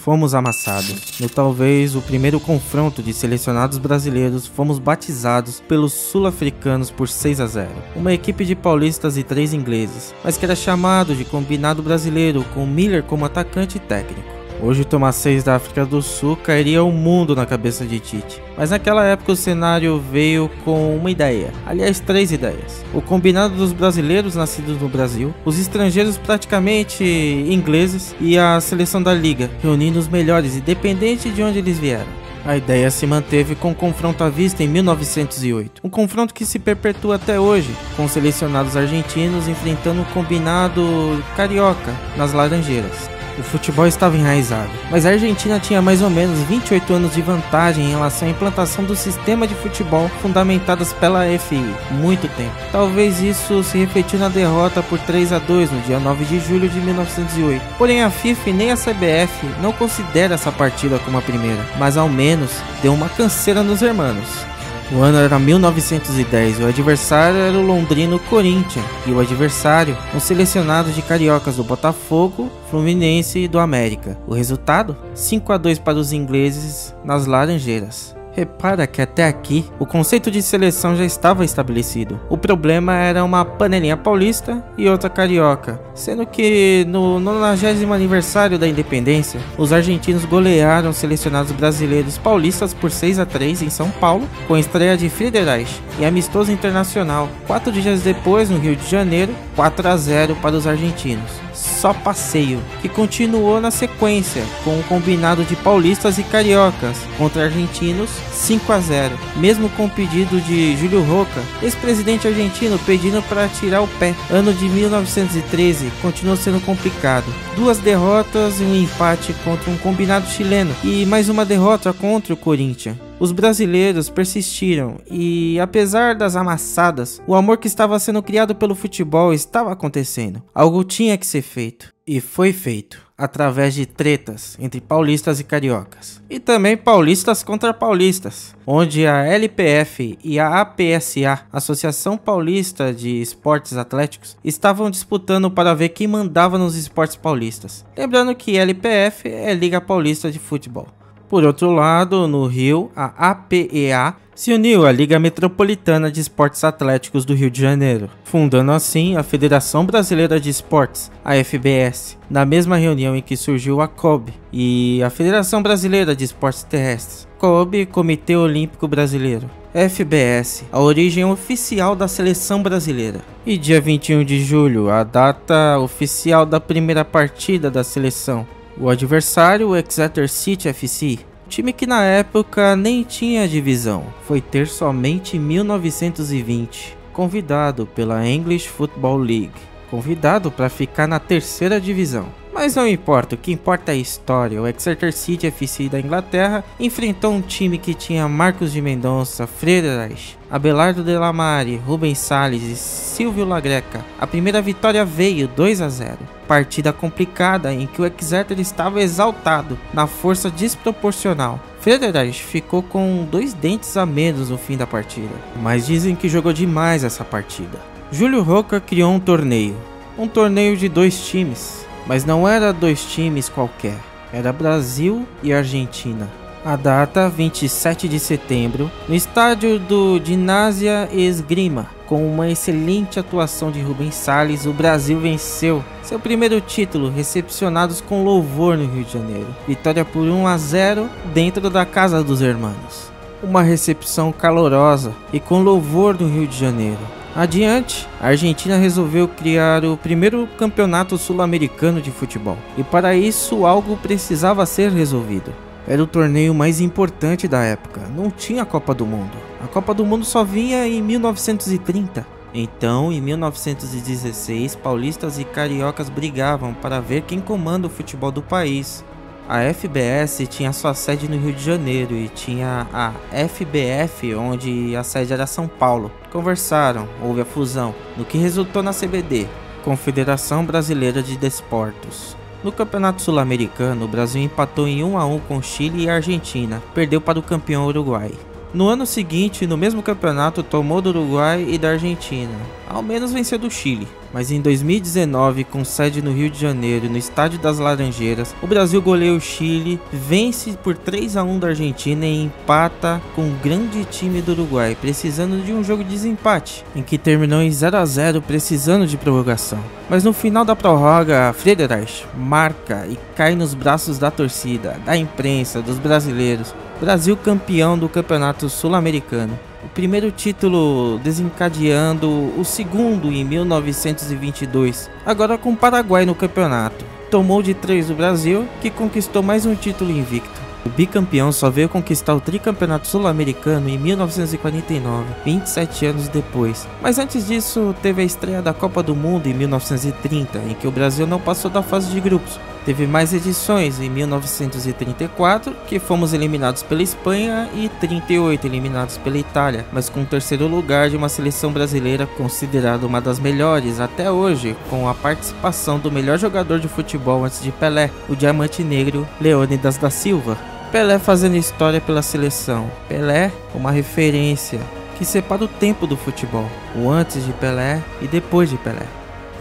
fomos amassados. No talvez o primeiro confronto de selecionados brasileiros, fomos batizados pelos sul-africanos por 6-0. Uma equipe de paulistas e 3 ingleses, mas que era chamado de combinado brasileiro, com Miller como atacante e técnico. Hoje tomar 6 da África do Sul cairia o mundo na cabeça de Tite. Mas naquela época o cenário veio com uma ideia, aliás 3 ideias. O combinado dos brasileiros nascidos no Brasil, os estrangeiros praticamente ingleses e a seleção da liga, reunindo os melhores independente de onde eles vieram. A ideia se manteve com o confronto à vista em 1908, um confronto que se perpetua até hoje, com os selecionados argentinos enfrentando o combinado carioca nas Laranjeiras. O futebol estava enraizado, mas a Argentina tinha mais ou menos 28 anos de vantagem em relação à implantação do sistema de futebol fundamentadas pela FI, muito tempo. Talvez isso se refletiu na derrota por 3-2 no dia 9 de julho de 1908. Porém a FIFA e nem a CBF não considera essa partida como a primeira, mas ao menos deu uma canseira nos hermanos. O ano era 1910, o adversário era o londrino Corinthians e o adversário, um selecionado de cariocas do Botafogo, Fluminense e do América. O resultado? 5-2 para os ingleses nas Laranjeiras. Repara que até aqui o conceito de seleção já estava estabelecido. O problema era uma panelinha paulista e outra carioca, sendo que no 90º aniversário da independência, os argentinos golearam os selecionados brasileiros paulistas por 6-3 em São Paulo, com estreia de Friedreich e amistoso internacional. 4 dias depois, no Rio de Janeiro, 4-0 para os argentinos. Só passeio, que continuou na sequência, com o combinado de paulistas e cariocas contra argentinos 5-0, mesmo com o pedido de Júlio Roca, ex-presidente argentino, pedindo para tirar o pé. Ano de 1913 continuou sendo complicado, 2 derrotas e um empate contra um combinado chileno e mais uma derrota contra o Corinthians. Os brasileiros persistiram e, apesar das amassadas, o amor que estava sendo criado pelo futebol estava acontecendo. Algo tinha que ser feito. E foi feito, através de tretas entre paulistas e cariocas. E também paulistas contra paulistas, onde a LPF e a APSA, Associação Paulista de Esportes Atléticos, estavam disputando para ver quem mandava nos esportes paulistas. Lembrando que LPF é Liga Paulista de Futebol. Por outro lado, no Rio, a APEA se uniu à Liga Metropolitana de Esportes Atléticos do Rio de Janeiro, fundando assim a Federação Brasileira de Esportes, a FBS, na mesma reunião em que surgiu a COB e a Federação Brasileira de Esportes Terrestres, COB, Comitê Olímpico Brasileiro. FBS, a origem oficial da seleção brasileira. E dia 21 de julho, a data oficial da primeira partida da seleção. O adversário, o Exeter City FC, time que na época nem tinha divisão, foi ter somente em 1920, convidado pela English Football League, convidado para ficar na 3ª divisão. Mas não importa, o que importa é a história. O Exeter City FC da Inglaterra enfrentou um time que tinha Marcos de Mendonça, Friedreich, Abelardo Delamare, Rubens Salles e Silvio Lagreca. A primeira vitória veio 2-0. Partida complicada em que o Exeter estava exaltado na força desproporcional. Friedreich ficou com 2 dentes a menos no fim da partida, mas dizem que jogou demais essa partida. Júlio Roca criou um torneio de 2 times. Mas não era 2 times qualquer, era Brasil e Argentina. A data, 27 de setembro, no estádio do Ginásio Esgrima. Com uma excelente atuação de Rubens Salles, o Brasil venceu seu primeiro título, recepcionados com louvor no Rio de Janeiro. Vitória por 1-0 dentro da casa dos hermanos. Uma recepção calorosa e com louvor do Rio de Janeiro. Adiante, a Argentina resolveu criar o primeiro campeonato sul-americano de futebol, e para isso algo precisava ser resolvido. Era o torneio mais importante da época, não tinha Copa do Mundo. A Copa do Mundo só vinha em 1930. Então, em 1916, paulistas e cariocas brigavam para ver quem comanda o futebol do país. A FBS tinha sua sede no Rio de Janeiro e tinha a FBF, onde a sede era São Paulo. Conversaram, houve a fusão, no que resultou na CBD, Confederação Brasileira de Desportos. No Campeonato Sul-Americano, o Brasil empatou em 1-1 com Chile e Argentina, perdeu para o campeão Uruguai. No ano seguinte, no mesmo campeonato, tomou do Uruguai e da Argentina, ao menos venceu do Chile. Mas em 2019, com sede no Rio de Janeiro, no Estádio das Laranjeiras, o Brasil goleia o Chile, vence por 3-1 da Argentina e empata com o grande time do Uruguai, precisando de um jogo de desempate, em que terminou em 0-0, precisando de prorrogação. Mas no final da prorroga, Frederich marca e cai nos braços da torcida, da imprensa, dos brasileiros. Brasil campeão do Campeonato Sul-Americano. O primeiro título desencadeando o segundo em 1922, agora com o Paraguai no campeonato. Tomou de 3 o Brasil, que conquistou mais um título invicto. O bicampeão só veio conquistar o tricampeonato sul-americano em 1949, 27 anos depois. Mas antes disso, teve a estreia da Copa do Mundo em 1930, em que o Brasil não passou da fase de grupos. Teve mais edições em 1934, que fomos eliminados pela Espanha, e 38 eliminados pela Itália, mas com o terceiro lugar de uma seleção brasileira considerada uma das melhores até hoje, com a participação do melhor jogador de futebol antes de Pelé, o diamante negro Leônidas da Silva. Pelé fazendo história pela seleção. Pelé, uma referência que separa o tempo do futebol, o antes de Pelé e depois de Pelé.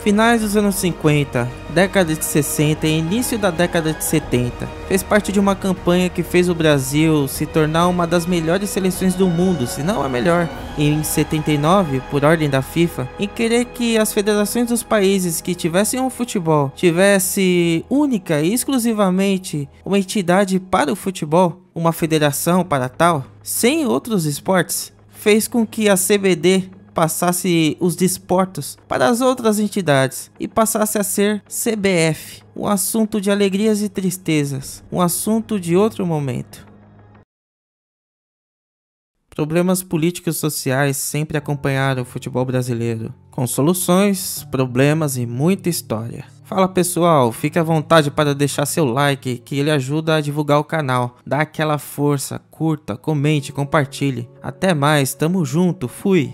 Finais dos anos 50, década de 60 e início da década de 70, fez parte de uma campanha que fez o Brasil se tornar uma das melhores seleções do mundo, se não a melhor. Em 79, por ordem da FIFA, em querer que as federações dos países que tivessem um futebol tivesse única e exclusivamente uma entidade para o futebol, uma federação para tal, sem outros esportes, fez com que a CBD passasse os desportos para as outras entidades e passasse a ser CBF, um assunto de alegrias e tristezas, um assunto de outro momento. Problemas políticos e sociais sempre acompanharam o futebol brasileiro, com soluções, problemas e muita história. Fala pessoal, fique à vontade para deixar seu like, que ele ajuda a divulgar o canal. Dá aquela força, curta, comente, compartilhe. Até mais, tamo junto, fui!